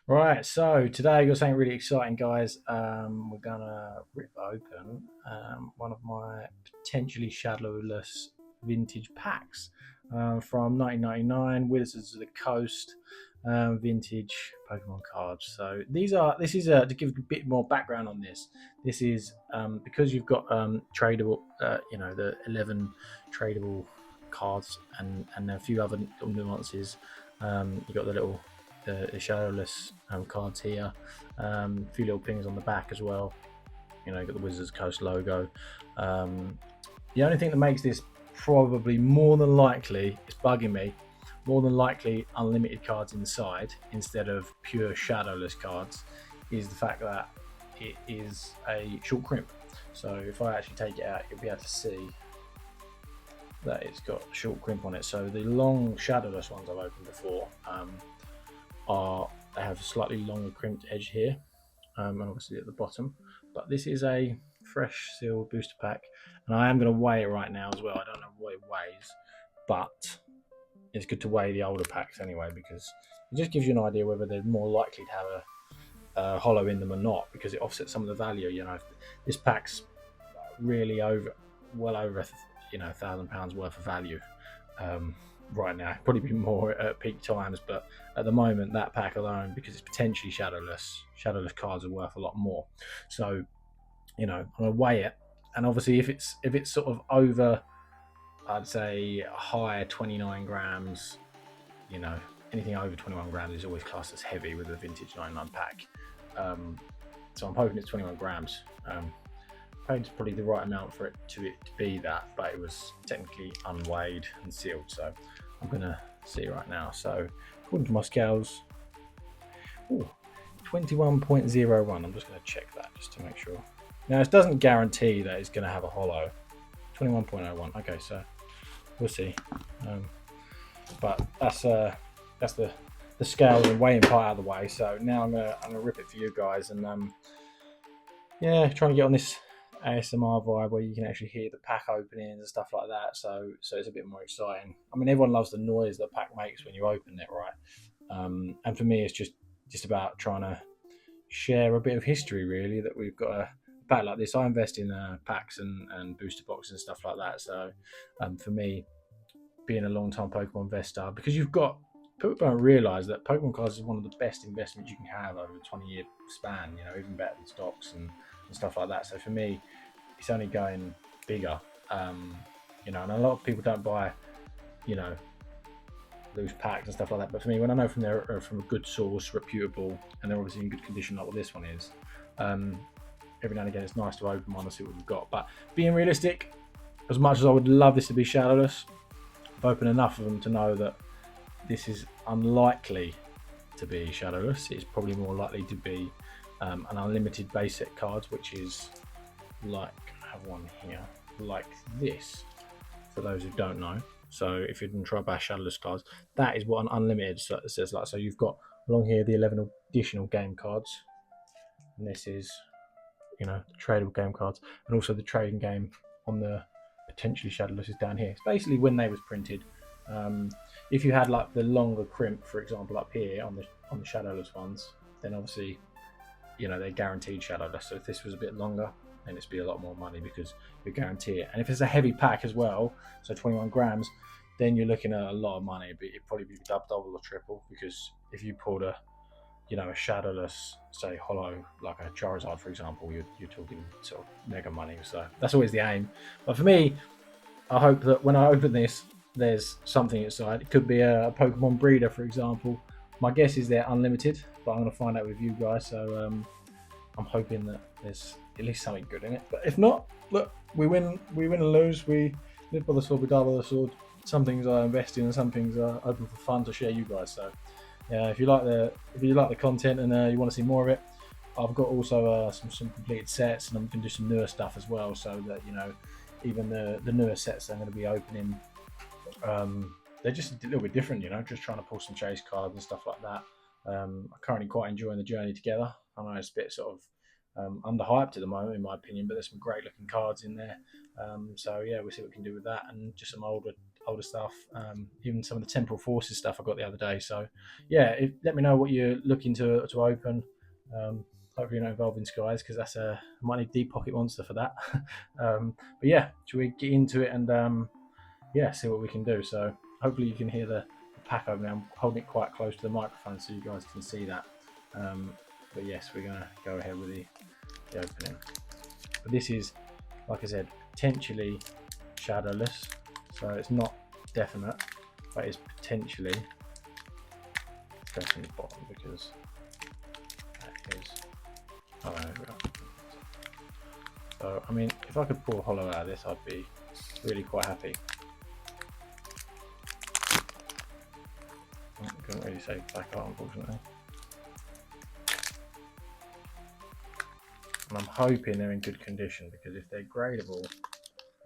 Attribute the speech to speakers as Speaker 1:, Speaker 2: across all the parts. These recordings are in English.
Speaker 1: Right, so today we've got something really exciting, guys. We're gonna rip open one of my potentially shadowless vintage packs from 1999, Wizards of the Coast vintage Pokemon cards. So this is to give a bit more background on this. This is because you've got tradable, the 11 tradable cards and a few other nuances. You've got the little the shadowless cards here. A few little pings on the back as well. You know, you've got the Wizards Coast logo. Um, the only thing that makes this probably more than likely, it's bugging me, more than likely unlimited cards inside instead of pure shadowless cards, is the fact that it is a short crimp. So if I actually take it out, you'll be able to see that it's got a short crimp on it. So the long shadowless ones I've opened before are they have a slightly longer crimped edge here, and obviously at the bottom. But this is a fresh sealed booster pack, and I am going to weigh it right now as well. I don't know what it weighs, but it's good to weigh the older packs anyway because it just gives you an idea whether they're more likely to have a holo in them or not, because it offsets some of the value. You know, if this pack's really well over £1,000 worth of value. Right now, probably be more at peak times, but at the moment, that pack alone, because it's potentially shadowless cards are worth a lot more. So, I'm gonna weigh it, and obviously, if it's sort of over, I'd say a higher 29 grams. You know, anything over 21 grams is always classed as heavy with a vintage 99 pack. Um, so I'm hoping it's 21 grams. Paid probably the right amount for it to be that, but it was technically unweighed and sealed. So I'm gonna see right now. So according to my scales, 21.01. I'm just gonna check that just to make sure. Now it doesn't guarantee that it's gonna have a holo. 21.01. Okay, so we'll see. But that's the scales and weighing part out of the way. So now I'm gonna rip it for you guys and trying to get on this ASMR vibe where you can actually hear the pack openings and stuff like that. So it's a bit more exciting. I mean, everyone loves the noise that pack makes when you open it, right? And for me, it's just about trying to share a bit of history, really. That we've got a pack like this. I invest in packs and booster boxes and stuff like that. So for me, being a long time Pokemon investor, because people don't realise that Pokemon cards is one of the best investments you can have over a 20-year span. You know, even better than stocks and stuff like that. So for me, it's only going bigger. And a lot of people don't buy, you know, loose packs and stuff like that. But for me, when I know they're from a good source, reputable, and they're obviously in good condition, like what this one is, every now and again it's nice to open one and see what we've got. But being realistic, as much as I would love this to be shadowless, I've opened enough of them to know that this is unlikely to be shadowless. It's probably more likely to be an unlimited base set cards, which is like, I have one here, like this, for those who don't know. So if you didn't try buy shadowless cards, that is what an unlimited says like. So you've got along here the 11 additional game cards, and this is, the tradable game cards, and also the trading game on the potentially shadowless is down here. It's basically when they was printed. Um, if you had like the longer crimp, for example, up here on the shadowless ones, then obviously they're guaranteed shadowless. So if this was a bit longer, then it's be a lot more money because you guarantee it. And if it's a heavy pack as well, so 21 grams, then you're looking at a lot of money. But it'd probably be double or triple, because if you pulled a shadowless, say holo, like a Charizard, for example, you're talking sort of mega money. So that's always the aim. But for me, I hope that when I open this, there's something inside. It could be a Pokemon breeder, for example. My guess is they're unlimited, but I'm going to find out with you guys. So I'm hoping that there's at least something good in it. But if not, look, we win and lose. We live by the sword, we die by the sword. Some things I invest in, and some things are open for fun to share you guys. So yeah, if you like the content and you want to see more of it, I've got also some completed sets, and I'm going to do some newer stuff as well. So that even the newer sets I'm going to be opening, they're just a little bit different. Just trying to pull some chase cards and stuff like that. I'm currently quite enjoying the journey together. I know it's a bit sort of underhyped at the moment, in my opinion, but there's some great looking cards in there. So yeah, we'll see what we can do with that, and just some older stuff, even some of the Temporal Forces stuff I got the other day. So yeah, let me know what you're looking to open. Hopefully you're not involved in Skies, because that's I might need Deep Pocket Monster for that. But yeah, should we get into it and yeah, see what we can do. So hopefully you can hear the pack opening. I'm holding it quite close to the microphone so you guys can see that. But yes, we're going to go ahead with the opening. But this is, like I said, potentially shadowless, so it's not definite, but it's potentially. Let's go from the bottom because that is. Oh, there we go. So I mean, if I could pull a holo out of this, I'd be really quite happy. I couldn't really say back art, unfortunately. And I'm hoping they're in good condition, because if they're gradable,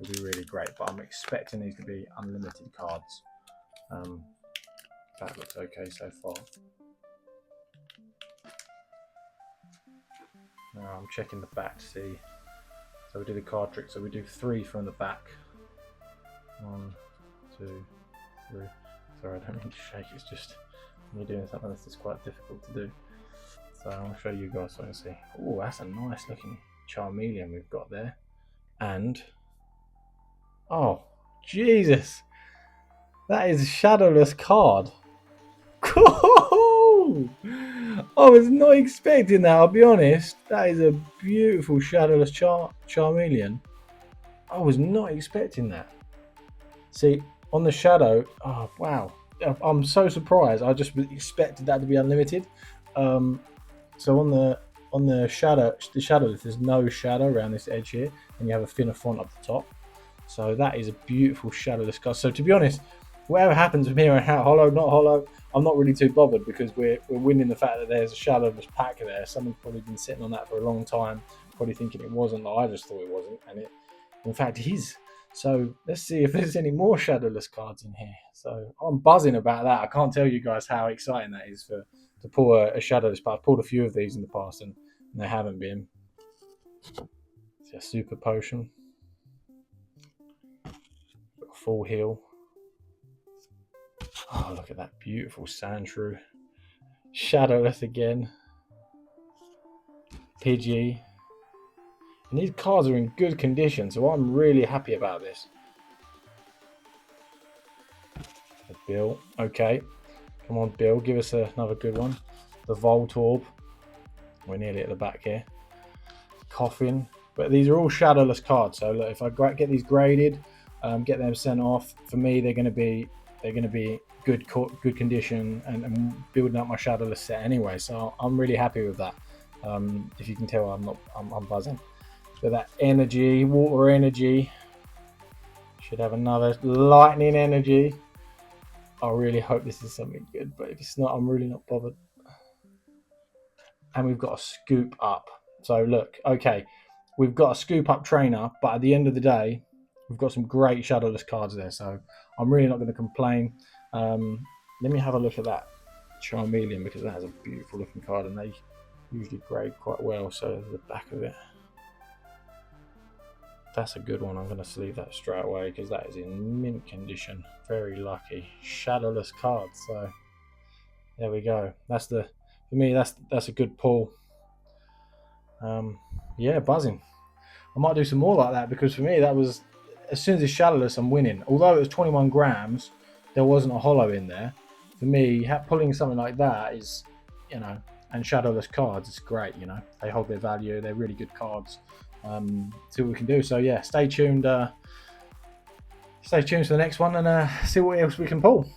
Speaker 1: it'll be really great. But I'm expecting these to be unlimited cards. That looks okay so far. Now I'm checking the back to see. So we do the card trick. So we do 3 from the back. 1, 2, 3. Sorry, I don't mean to shake. It's just when you're doing something that's quite difficult to do. So I'll show you guys so I can see. Oh, that's a nice looking Charmeleon we've got there. And oh, Jesus, that is a shadowless card. I was not expecting that, I'll be honest. That is a beautiful shadowless Charmeleon. I was not expecting that. See, on the shadow, oh wow, I'm so surprised. I just expected that to be unlimited. So on the shadowless, there's no shadow around this edge here, and you have a thinner font up the top. So that is a beautiful shadowless card. So to be honest, whatever happens from here on out, holo, not holo, I'm not really too bothered, because we're winning the fact that there's a shadowless pack there. Someone's probably been sitting on that for a long time, probably thinking it wasn't. Like I just thought it wasn't, and it in fact is. So let's see if there's any more shadowless cards in here. So I'm buzzing about that. I can't tell you guys how exciting that is to pull a shadowless, but I've pulled a few of these in the past and they haven't been. It's a super potion. Full heal. Oh, look at that beautiful Sandshrew. Shadowless again. Pidgey. And these cards are in good condition, so I'm really happy about this. Bill, okay. Come on, Bill, give us another good one. The Voltorb. We're nearly at the back here. Coffin. But these are all shadowless cards, so look, if I get these graded, get them sent off, for me they're going to be good condition and building up my shadowless set anyway. So I'm really happy with that. If you can tell, I'm buzzing. So that energy, water energy, should have another lightning energy. I really hope this is something good, but if it's not, I'm really not bothered. And we've got a scoop up. So look, okay, we've got a scoop up trainer, but at the end of the day, we've got some great shadowless cards there. So I'm really not going to complain. Let me have a look at that Charmeleon, because that is a beautiful looking card and they usually grade quite well. So the back of it. That's a good one. I'm going to sleeve that straight away because that is in mint condition. Very lucky. Shadowless card. So there we go. For me, that's a good pull. Yeah, buzzing. I might do some more like that, because for me, that was, as soon as it's shadowless, I'm winning. Although it was 21 grams, there wasn't a holo in there. For me, pulling something like that is, and shadowless cards, it's great. They hold their value. They're really good cards. See what we can do. So yeah, stay tuned for the next one and see what else we can pull.